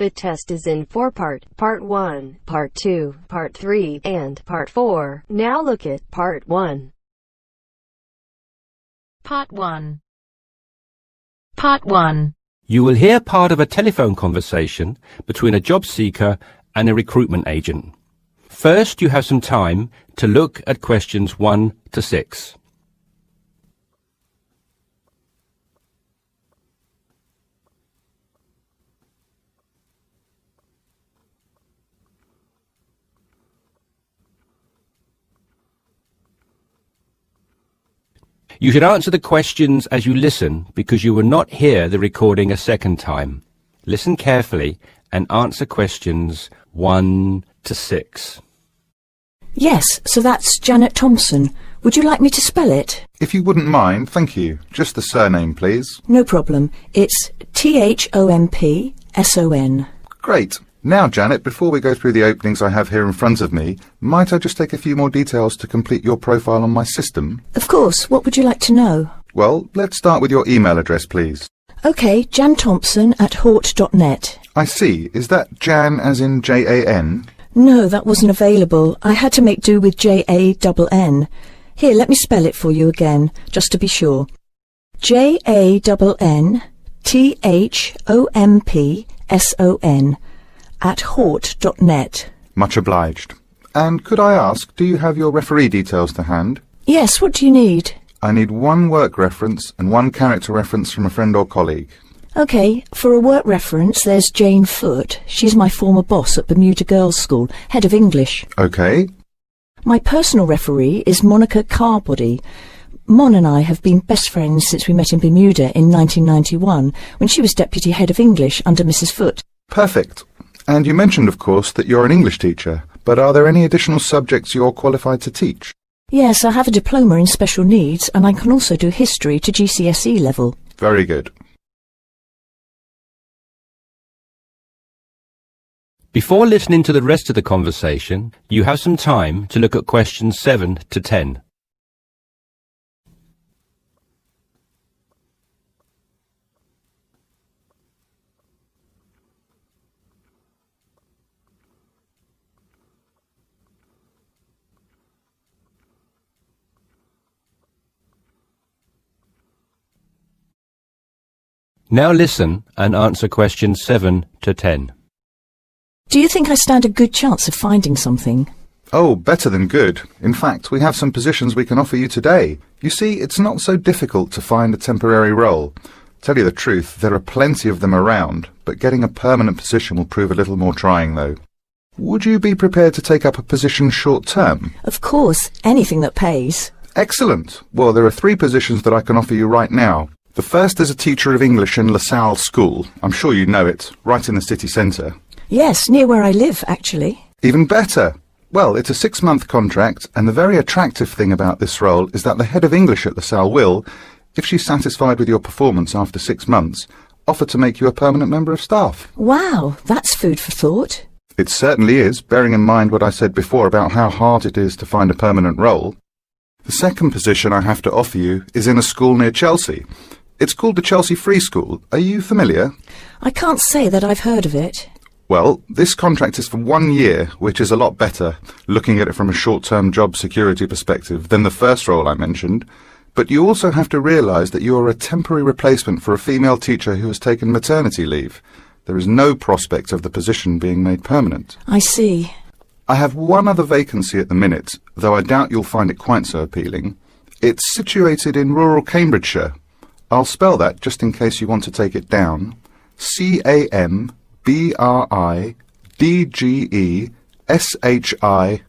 rapid test is in 4-part, Part 1, Part 2, Part 3, and Part 4. Now look at Part 1. Part 1. Part 1. You will hear part of a telephone conversation between a job seeker and a recruitment agent. First, you have some time to look at questions 1 to 6. You should answer the questions as you listen because you will not hear the recording a second time. Listen carefully and answer questions 1 to 6. Yes, so that's Janet Thompson. Would you like me to spell it? If you wouldn't mind, thank you. Just the surname, please. No problem. It's Thompson. Great. Now, Janet, before we go through the openings I have here in front of me, might I just take a few more details to complete your profile on my system? Of course. What would you like to know? Well, let's start with your email address, please. OK, janthompson@hort.net. I see. Is that Jan as in Jan? No, that wasn't available. I had to make do with Jann. Here, let me spell it for you again, just to be sure. JANNTHOMPSON @hort.net. Much obliged. And could I ask, do you have your referee details to hand? Yes, what do you need? I need one work reference and one character reference from a friend or colleague. OK, for a work reference, there's Jane Foote. She's my former boss at Bermuda Girls' School, head of English. OK. My personal referee is Monica Carbody. Mon and I have been best friends since we met in Bermuda in 1991, when she was deputy head of English under Mrs. Foote. Perfect. And you mentioned, of course, that you're an English teacher, but are there any additional subjects you're qualified to teach? Yes, I have a diploma in special needs, and I can also do history to GCSE level. Very good. Before listening to the rest of the conversation, you have some time to look at questions 7 to 10. Now listen and answer questions 7 to 10. Do you think I stand a good chance of finding something? Oh, better than good. In fact, we have some positions we can offer you today. You see, it's not so difficult to find a temporary role. Tell you the truth, there are plenty of them around, but getting a permanent position will prove a little more trying, though. Would you be prepared to take up a position short-term? Of course, anything that pays. Excellent. Well, there are 3 positions that I can offer you right now. The first is a teacher of English in LaSalle School. I'm sure you know it, right in the city centre. Yes, near where I live, actually. Even better. Well, it's a 6-month contract, and the very attractive thing about this role is that the head of English at LaSalle will, if she's satisfied with your performance after 6 months, offer to make you a permanent member of staff. Wow, that's food for thought. It certainly is, bearing in mind what I said before about how hard it is to find a permanent role. The second position I have to offer you is in a school near Chelsea. It's called the Chelsea Free School. Are you familiar? I can't say that I've heard of it. Well, this contract is for 1 year, which is a lot better, looking at it from a short-term job security perspective, than the first role I mentioned. But you also have to realise that you are a temporary replacement for a female teacher who has taken maternity leave. There is no prospect of the position being made permanent. I see. I have one other vacancy at the minute, though I doubt you'll find it quite so appealing. It's situated in rural Cambridgeshire. I'll spell that just in case you want to take it down. CAMBRIDGESHIRE.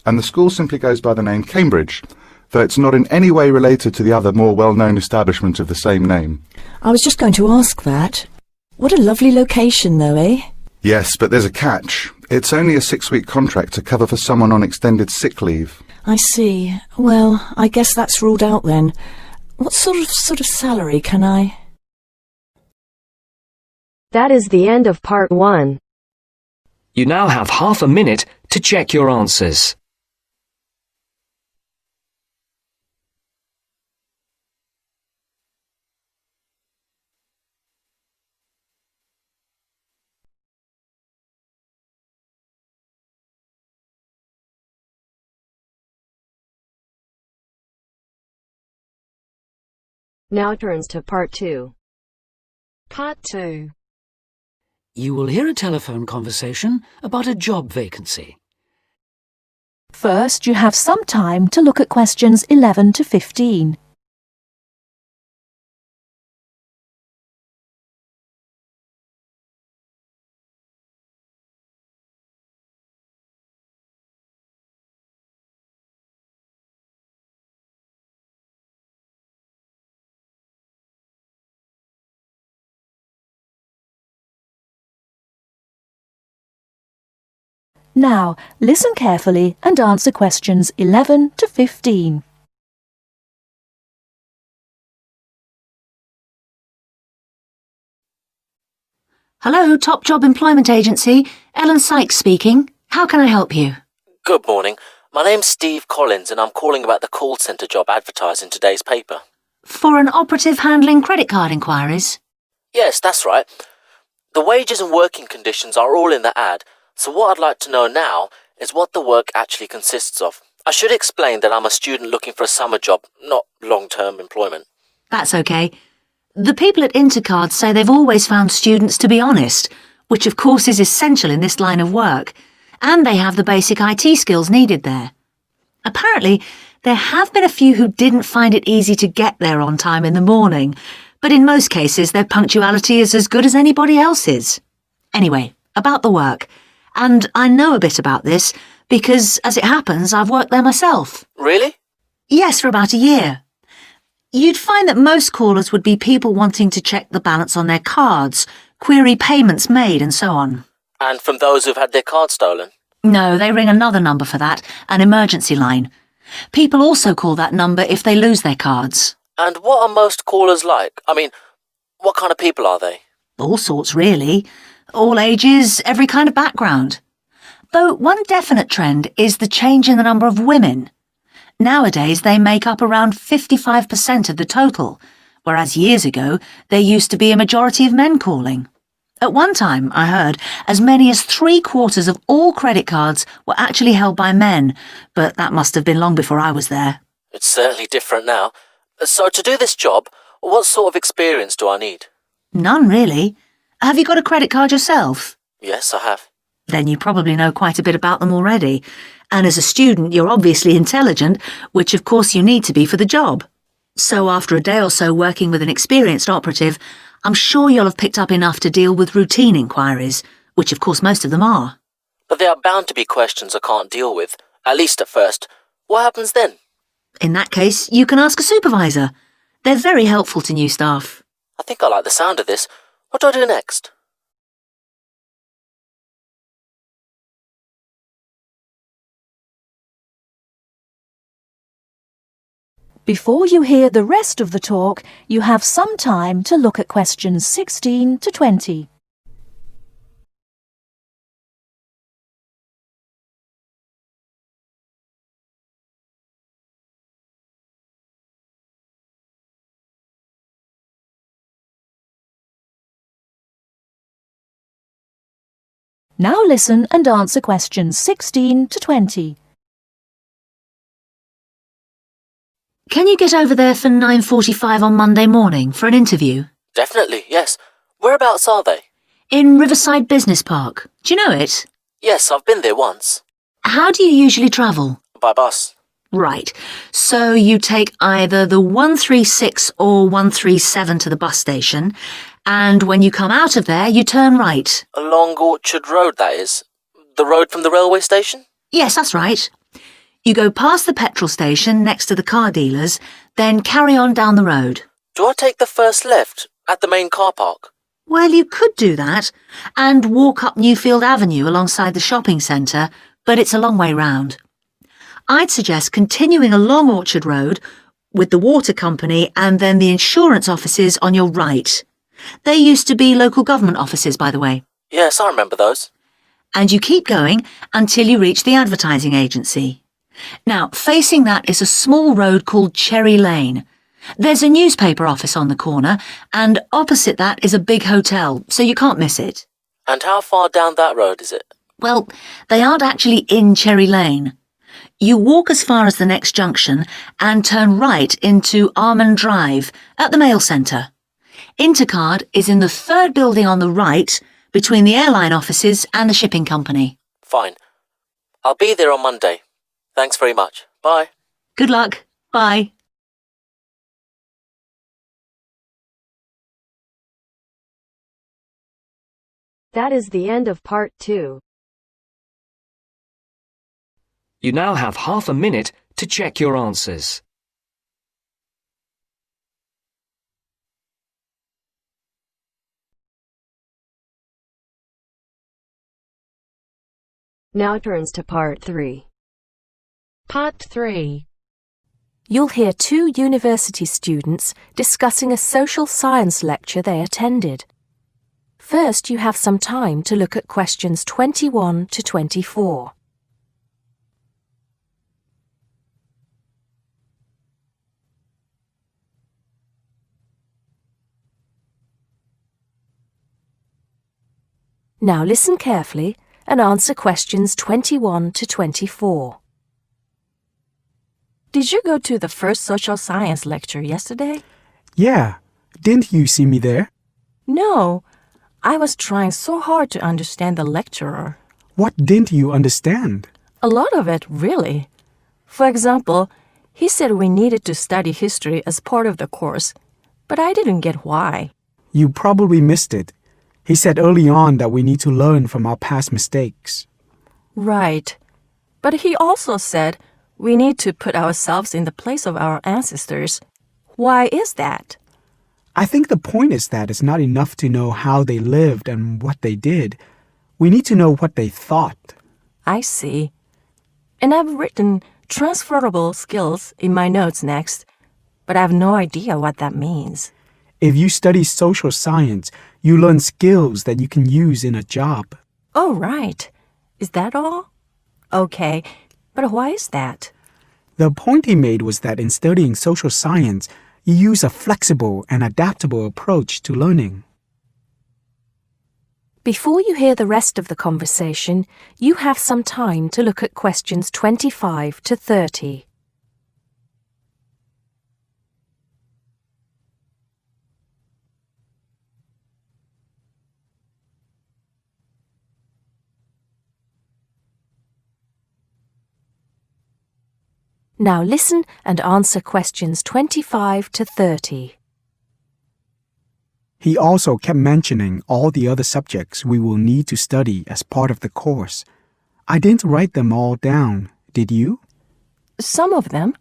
And the school simply goes by the name Cambridge, though it's not in any way related to the other more well-known establishment of the same name. I was just going to ask that. What a lovely location, though, eh? Yes, but there's a catch. It's only a 6-week contract to cover for someone on extended sick leave. I see. Well, I guess that's ruled out then. What sort of salary can I... That is the end of Part 1. You now have half a minute to check your answers. Now turns to Part 2. Part 2. You will hear a telephone conversation about a job vacancy. First, you have some time to look at questions 11 to 15. Now, listen carefully and answer questions 11 to 15. Hello, Top Job Employment Agency. Ellen Sykes speaking. How can I help you? Good morning. My name's Steve Collins and I'm calling about the call centre job advertised in today's paper. For an operative handling credit card inquiries? Yes, that's right. The wages and working conditions are all in the ad, so what I'd like to know now is what the work actually consists of. I should explain that I'm a student looking for a summer job, not long-term employment. That's okay. The people at Intercard say they've always found students to be honest, which of course is essential in this line of work, and they have the basic IT skills needed there. Apparently, there have been a few who didn't find it easy to get there on time in the morning, but in most cases their punctuality is as good as anybody else's. Anyway, about the work. And I know a bit about this because, as it happens, I've worked there myself. Really? Yes, for about a year. You'd find that most callers would be people wanting to check the balance on their cards, query payments made and so on. And from those who've had their card stolen? No, they ring another number for that, an emergency line. People also call that number if they lose their cards. And what are most callers like? I mean, what kind of people are they? All sorts, really. All ages, every kind of background. Though one definite trend is the change in the number of women. Nowadays they make up around 55% of the total, whereas years ago there used to be a majority of men calling. At one time, I heard, as many as 3/4 of all credit cards were actually held by men, but that must have been long before I was there. It's certainly different now. So to do this job, what sort of experience do I need? None, really. Have you got a credit card yourself? Yes, I have. Then you probably know quite a bit about them already. And as a student, you're obviously intelligent, which of course you need to be for the job. So after a day or so working with an experienced operative, I'm sure you'll have picked up enough to deal with routine inquiries, which of course most of them are. But there are bound to be questions I can't deal with, at least at first. What happens then? In that case, you can ask a supervisor. They're very helpful to new staff. I think I like the sound of this. What do I do next? Before you hear the rest of the talk, you have some time to look at questions 16 to 20. Now listen and answer questions 16 to 20. Can you get over there for 9:45 on Monday morning for an interview? Definitely, yes. Whereabouts are they? In Riverside Business Park. Do you know it? Yes, I've been there once. How do you usually travel? By bus. Right. So you take either the 136 or 137 to the bus station, and when you come out of there, you turn right. Along Orchard Road, that is. The road from the railway station? Yes, that's right. You go past the petrol station next to the car dealers, then carry on down the road. Do I take the first left at the main car park? Well, you could do that, and walk up Newfield Avenue alongside the shopping centre, but it's a long way round. I'd suggest continuing along Orchard Road with the water company and then the insurance offices on your right. They used to be local government offices, by the way. Yes, I remember those. And you keep going until you reach the advertising agency. Now, facing that is a small road called Cherry Lane. There's a newspaper office on the corner, and opposite that is a big hotel, so you can't miss it. And how far down that road is it? Well, they aren't actually in Cherry Lane. You walk as far as the next junction and turn right into Almond Drive at the mail centre. Intercard is in the third building on the right between the airline offices and the shipping company. Fine. I'll be there on Monday. Thanks very much. Bye. Good luck. Bye. That is the end of part 2. You now have half a minute to check your answers. Now turns to part 3. Part 3. You'll hear 2 university students discussing a social science lecture they attended. First, you have some time to look at questions 21 to 24. Now listen carefully and answer questions 21 to 24. Did you go to the first social science lecture yesterday? Yeah. Didn't you see me there? No. I was trying so hard to understand the lecturer. What didn't you understand? A lot of it, really. For example, he said we needed to study history as part of the course, but I didn't get why. You probably missed it. He said early on that we need to learn from our past mistakes. Right. But he also said we need to put ourselves in the place of our ancestors. Why is that? I think the point is that it's not enough to know how they lived and what they did. We need to know what they thought. I see. And I've written transferable skills in my notes next, but I have no idea what that means. If you study social science, you learn skills that you can use in a job. Oh, right. Is that all? Okay, but why is that? The point he made was that in studying social science, you use a flexible and adaptable approach to learning. Before you hear the rest of the conversation, you have some time to look at questions 25 to 30. Now listen and answer questions 25 to 30. He also kept mentioning all the other subjects we will need to study as part of the course. I didn't write them all down, did you? Some of them.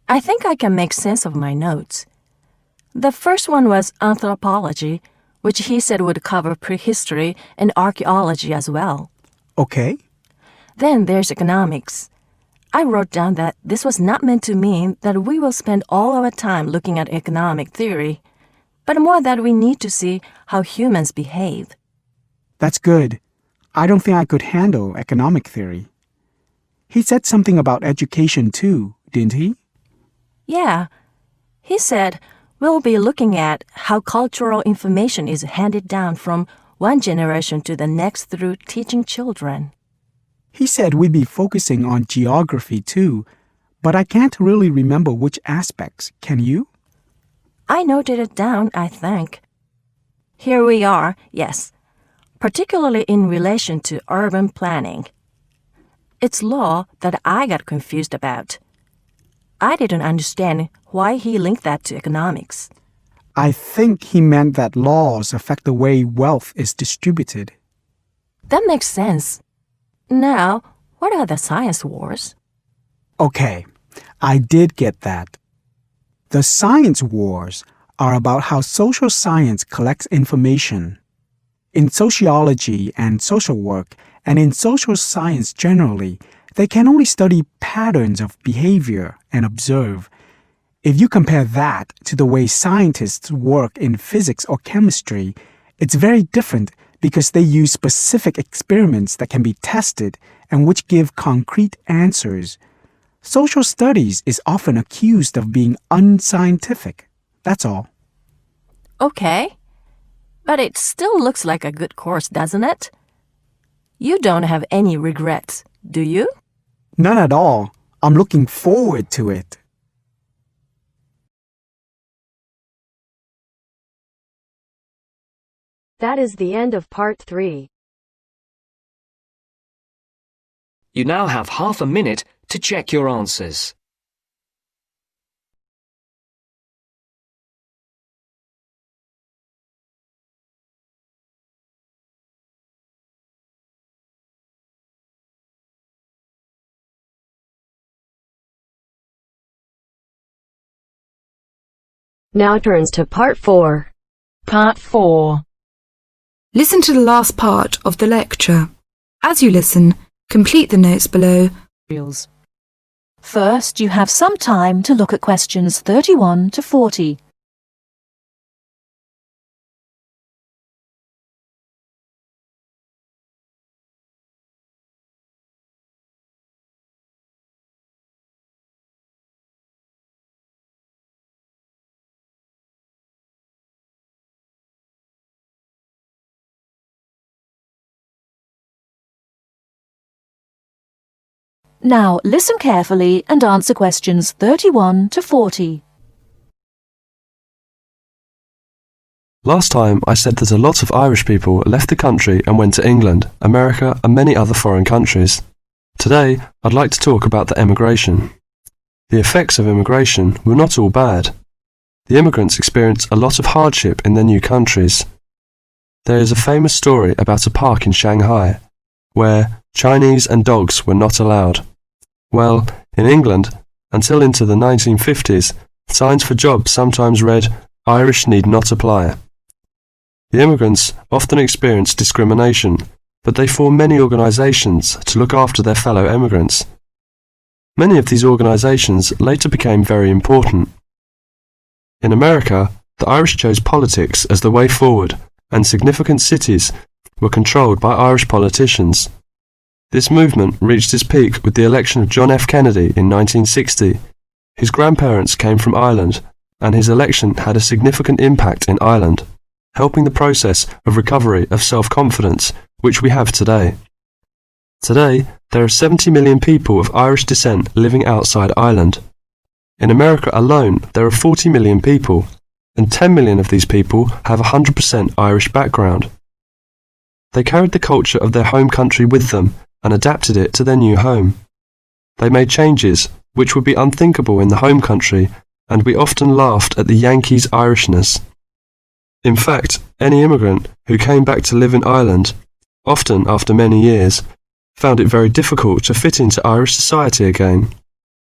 I think I can make sense of my notes. The first one was anthropology, which he said would cover prehistory and archaeology as well. Okay. Then there's economics. I wrote down that this was not meant to mean that we will spend all our time looking at economic theory, but more that we need to see how humans behave. That's good. I don't think I could handle economic theory. He said something about education too, didn't he? Yeah. He said we'll be looking at how cultural information is handed down from one generation to the next through teaching children. He said we'd be focusing on geography too, but I can't really remember which aspects. Can you? I noted it down, I think. Here we are, yes, particularly in relation to urban planning. It's law that I got confused about. I didn't understand why he linked that to economics. I think he meant that laws affect the way wealth is distributed. That makes sense. Now, what are the science wars? Okay, I did get that. The science wars are about how social science collects information. In sociology and social work, and in social science generally, they can only study patterns of behavior and observe. If you compare that to the way scientists work in physics or chemistry, it's very different because they use specific experiments that can be tested and which give concrete answers. Social studies is often accused of being unscientific. That's all. Okay, but it still looks like a good course, doesn't it? You don't have any regrets, do you? None at all. I'm looking forward to it. That is the end of part 3. You now have half a minute to check your answers. Now turns to part 4. Part 4. Listen to the last part of the lecture. As you listen, complete the notes below. First, you have some time to look at questions 31 to 40. Now, listen carefully and answer questions 31 to 40. Last time I said that a lot of Irish people left the country and went to England, America and many other foreign countries. Today I'd like to talk about the emigration. The effects of immigration were not all bad. The immigrants experienced a lot of hardship in their new countries. There is a famous story about a park in Shanghai, where Chinese and dogs were not allowed. Well, in England, until into the 1950s, signs for jobs sometimes read, "Irish need not apply." The immigrants often experienced discrimination, but they formed many organisations to look after their fellow immigrants. Many of these organisations later became very important. In America, the Irish chose politics as the way forward, and significant cities were controlled by Irish politicians. This movement reached its peak with the election of John F. Kennedy in 1960. His grandparents came from Ireland, and his election had a significant impact in Ireland, helping the process of recovery of self-confidence, which we have today. Today, there are 70 million people of Irish descent living outside Ireland. In America alone, there are 40 million people, and 10 million of these people have a 100% Irish background. They carried the culture of their home country with them and adapted it to their new home. They made changes which would be unthinkable in the home country, and we often laughed at the Yankees' Irishness. In fact, any immigrant who came back to live in Ireland, often after many years, found it very difficult to fit into Irish society again.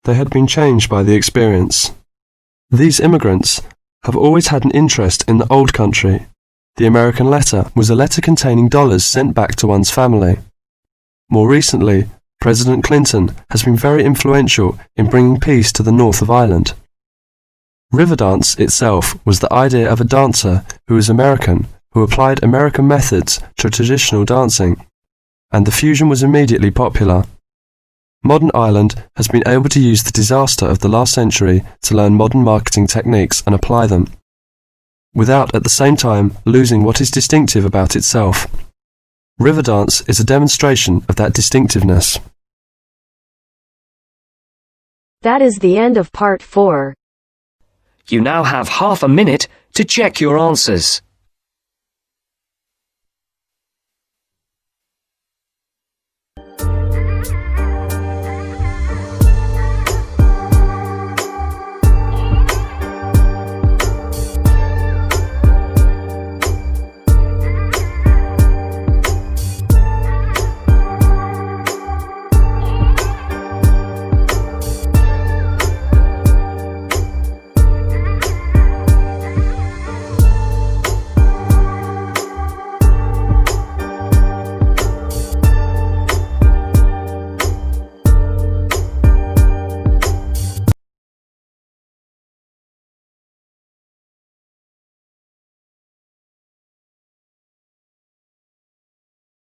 They had been changed by the experience. These immigrants have always had an interest in the old country. The American letter was a letter containing dollars sent back to one's family. More recently, President Clinton has been very influential in bringing peace to the north of Ireland. Riverdance itself was the idea of a dancer who was American, who applied American methods to traditional dancing, and the fusion was immediately popular. Modern Ireland has been able to use the disaster of the last century to learn modern marketing techniques and apply them, without at the same time losing what is distinctive about itself. Riverdance is a demonstration of that distinctiveness. That is the end of part 4. You now have half a minute to check your answers.